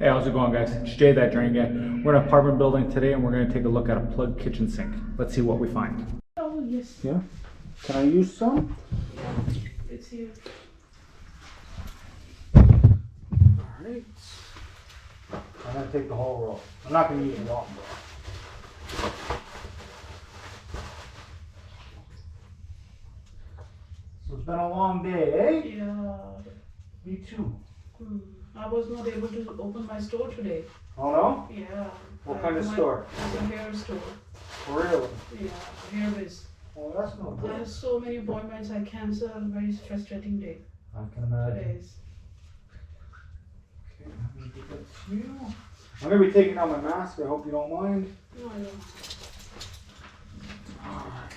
Hey, how's it going, guys? It's Jay, that drain guy. We're in an apartment building today and we're going to take a look at a plugged kitchen sink. Let's see what we find. Oh, yes. Yeah? Can I use some? Yeah, it's here. Alright. I'm going to take the whole roll. I'm not going to use a lot more. So it's been a long day, eh? Yeah. Me too. I was not able to open my store today. Oh no? Yeah. What kind of store? It's a hair store. Really? Yeah, hair biz. Oh, that's no I have good. so many appointments I cancel. Very frustrating day. I can imagine. Today's. Okay, let me give that to you. I'm going to be taking out my mask. I hope you don't mind. No, I don't. Alright.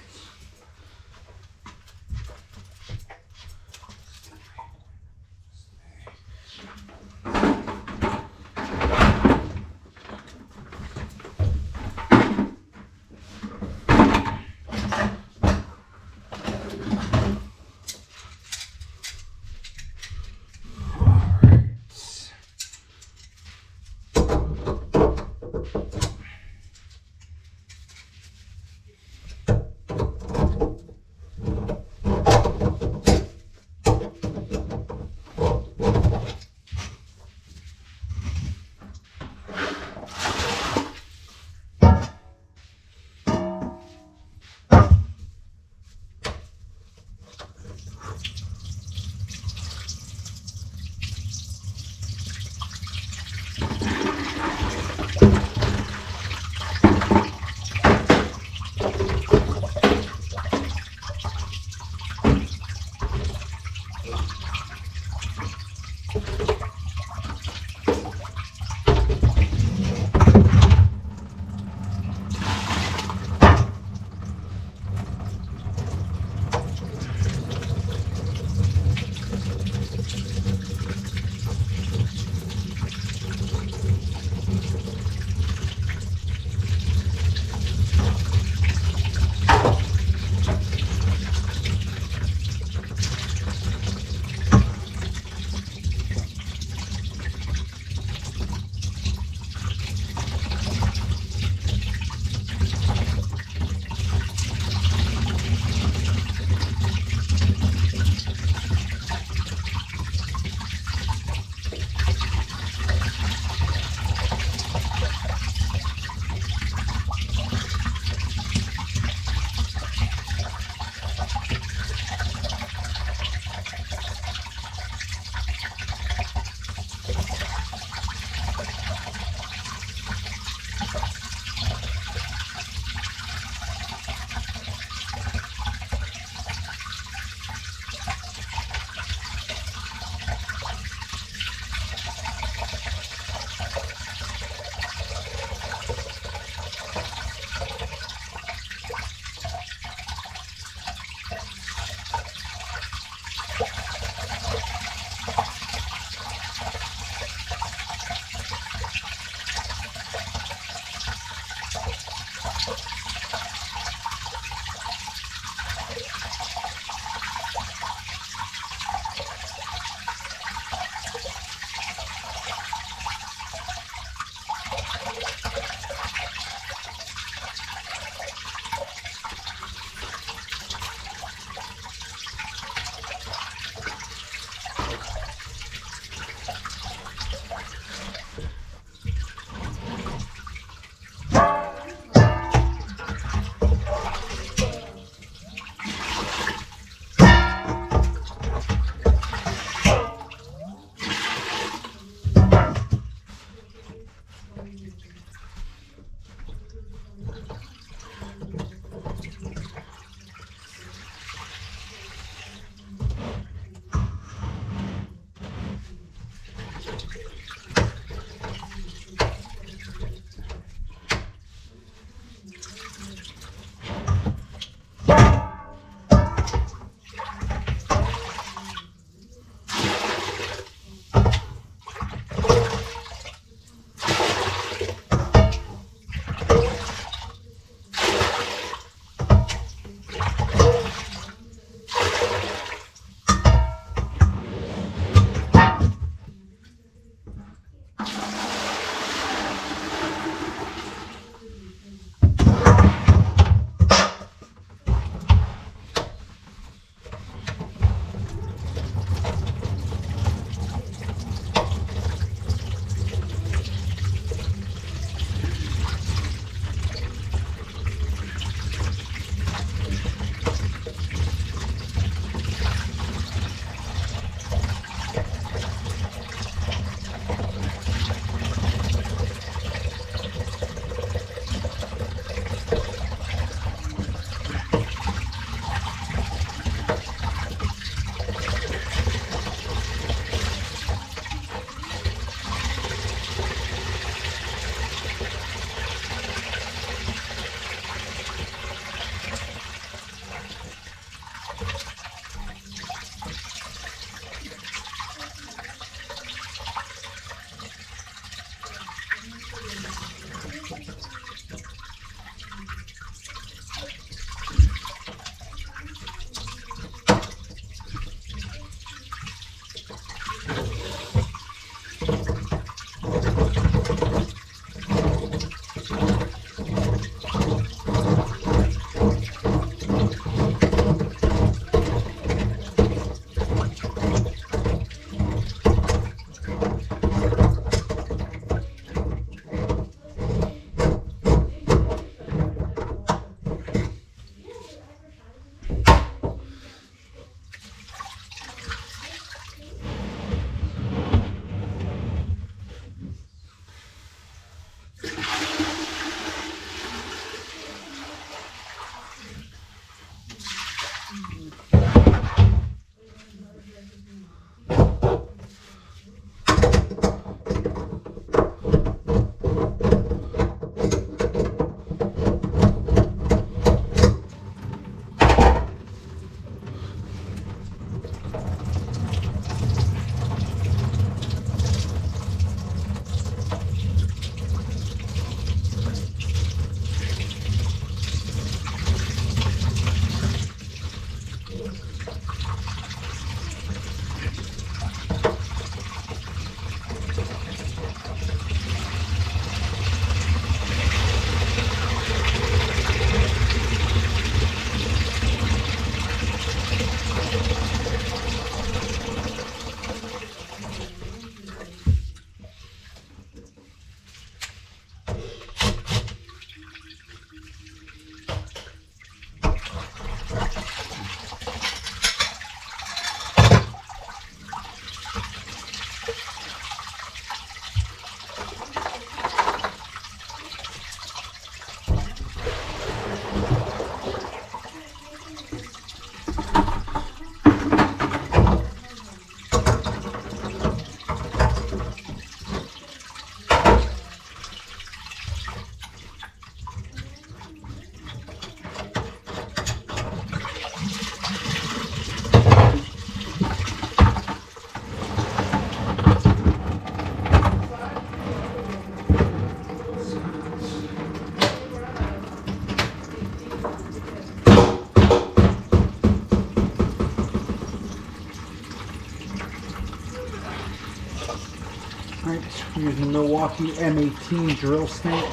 Using the Milwaukee M18 drill snake.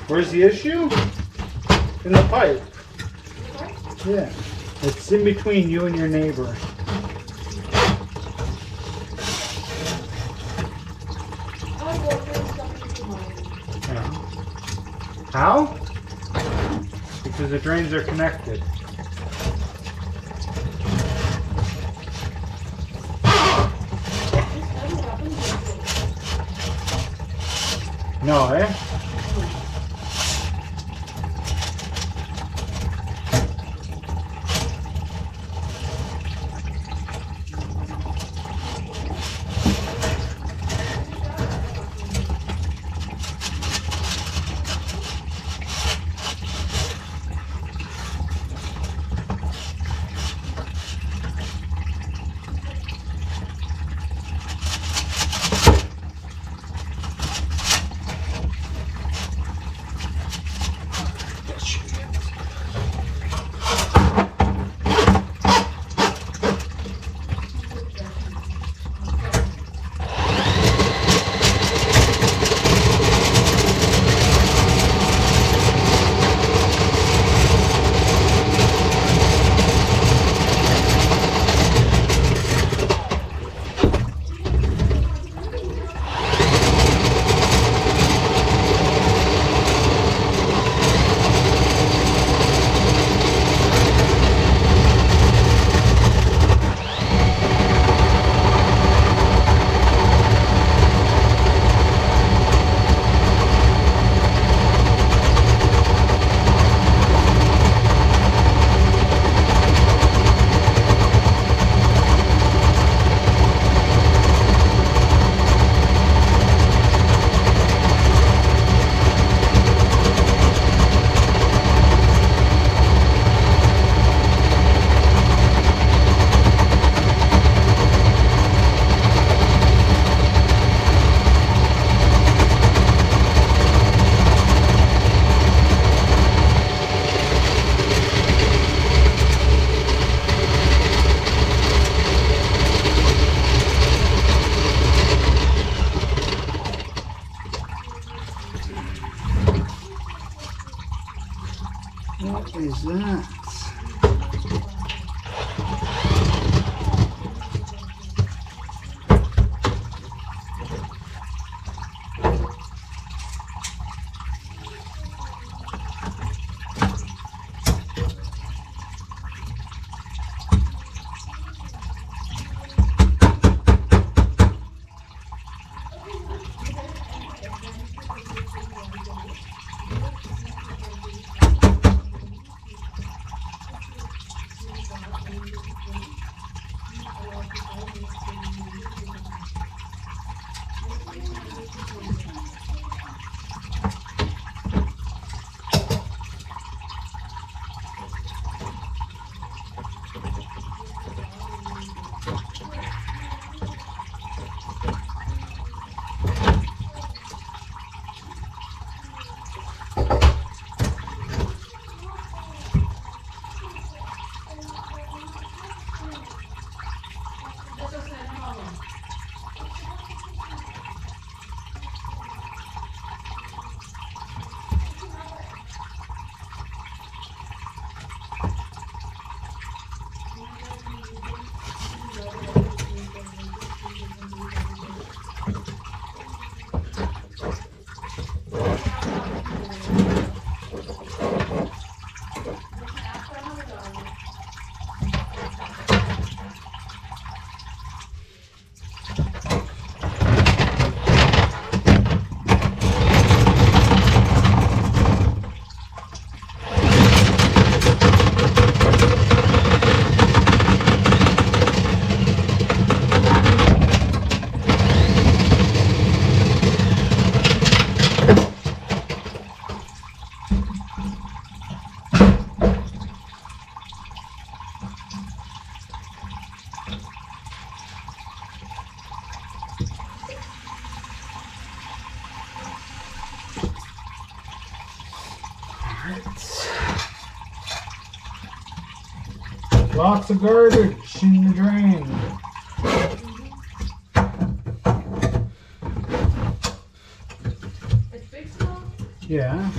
Where's the issue? In the pipe. Yeah. It's in between you and your neighbor. Yeah. How? Because the drains are connected. No, eh? What is that? Lots of garbage in the drain. It's fixed now? Yeah.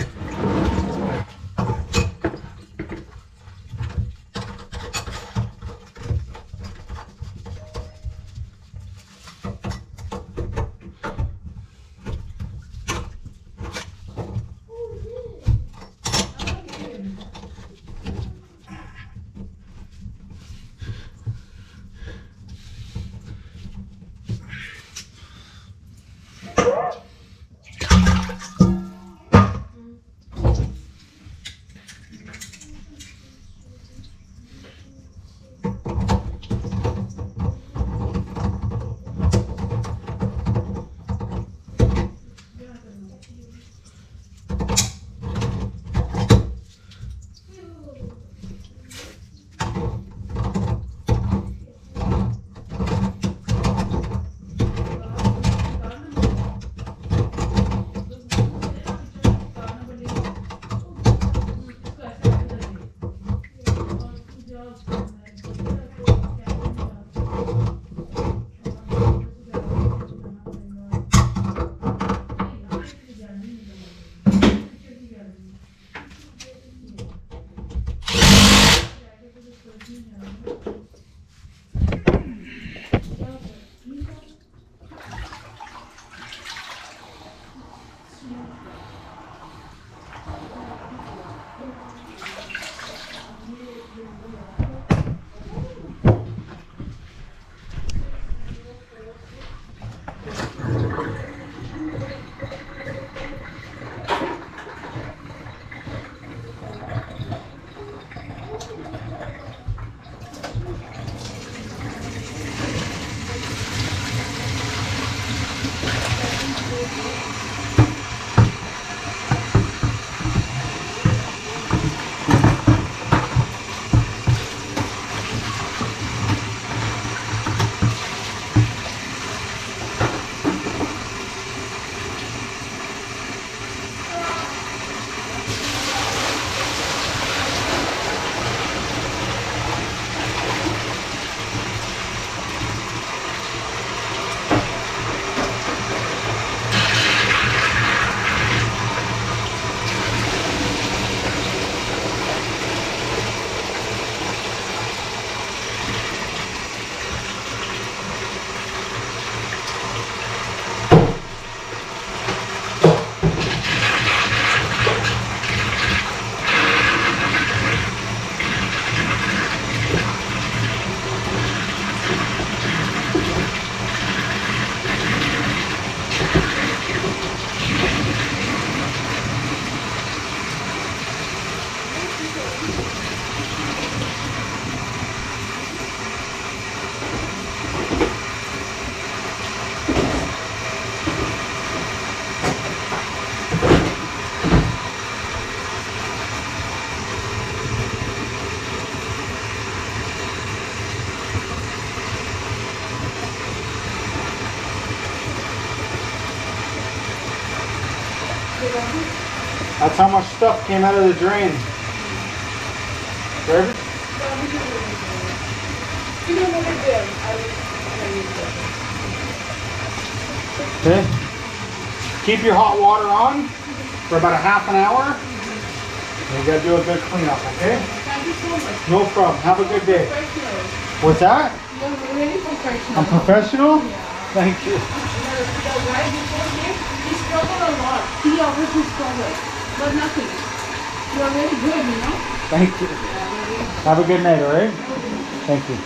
That's how much stuff came out of the drain. Garbage? Okay. Keep your hot water on for about a half an hour. You gotta do a good cleanup, okay? Thank you so much. No problem. Have a good day. Professional. What's that? You're really professional. I'm professional? Yeah. Thank you. The guy before him, he struggled a lot. 3 hours he struggled, but nothing. You're very good, you know? Thank you. Have a good night, all right? Thank you.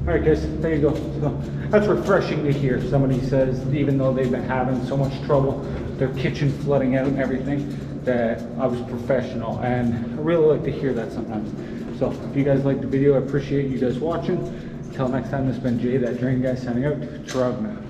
All right, guys, there you go. So that's refreshing to hear. Somebody says, even though they've been having so much trouble, their kitchen flooding out and everything, that I was professional. And I really like to hear that sometimes. So if you guys liked the video, I appreciate you guys watching. Until next time, this has been Jay, that drain guy, signing out. Trogna.